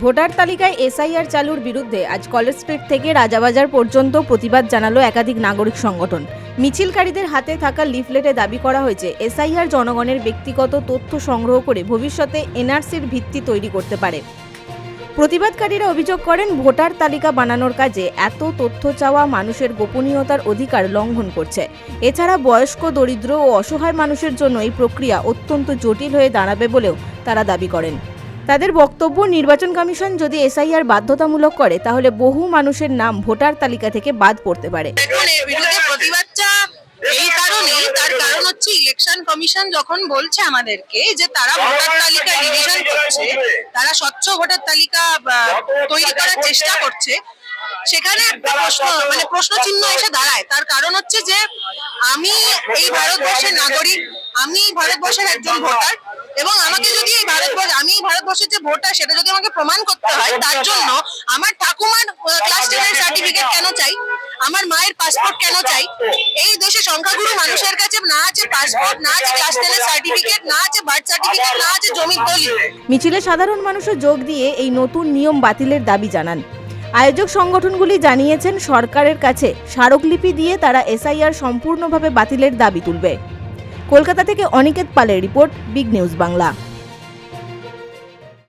Voter তালিকায় SIR চালুর বিরুদ্ধে আজ কলেজ স্ট্রিট থেকে রাজাবাজার পর্যন্ত প্রতিবাদ জানালো একাধিক নাগরিক সংগঠন। মিছিলকারীদের হাতে থাকা লিফলেটে দাবি করা হয়েছে এসআইআর জনগণের ব্যক্তিগত তথ্য সংগ্রহ করে ভবিষ্যতে এনআরসির ভিত্তি তৈরি করতে পারে। প্রতিবাদকারীরা অভিযোগ করেন ভোটার তালিকা বানানোর কাজে এত তথ্য চাওয়া মানুষের গোপনীয়তার অধিকার লঙ্ঘন করছে। এছাড়া বয়স্ক, দরিদ্র ও অসহায় মানুষের জন্য এই প্রক্রিয়া অত্যন্ত জটিল হয়ে দাঁড়াবে বলেও তারা দাবি করেন। তাদের বক্তব্য, নির্বাচন কমিশন যদি এসআইআর বাধ্যতামূলক করে তাহলে বহু মানুষের নাম ভোটার তালিকা থেকে বাদ পড়তে পারে। এই কারণে তার কারণ হচ্ছে ইলেকশন কমিশন যখন বলছে আমাদেরকে যে তারা ভোটার তালিকা রিভিশন করছে, তারা স্বচ্ছ ভোটার তালিকা তৈরি করার চেষ্টা করছে, সেখানে একটা প্রশ্ন চিহ্ন এসে দাঁড়ায়। তার কারণ হচ্ছে যে আমি এই ভারতবর্ষের নাগরিক, আমি ভারতবর্ষের একজন ভোটার, এবং আমাকে যদি আমি ভারতবর্ষের যে ভোটার সেটা যদি আমাকে প্রমাণ করতে হয়, তার জন্য আমার ঠাকুমার ক্লাস 10 এর সার্টিফিকেট কেন চাই, আমার মায়ের পাসপোর্ট কেন চাই? এই দেশে সংখ্যাগুরু মানুষের কাছে না আছে পাসপোর্ট, না আছে ক্লাস 10 এর সার্টিফিকেট, না আছে বার্থ সার্টিফিকেট, না আছে জমির দলিল। মিছিলে সাধারণ মানুষও যোগ দিয়ে এই নতুন নিয়ম বাতিলের দাবি জানান। আয়োজক সংগঠনগুলি জানিয়েছেন সরকারের কাছে স্মারকলিপি দিয়ে তারা এসআইআর সম্পূর্ণভাবে বাতিলের দাবি তুলবে। কলকাতা থেকে অনিকেত পালের রিপোর্ট, বিগ নিউজ বাংলা।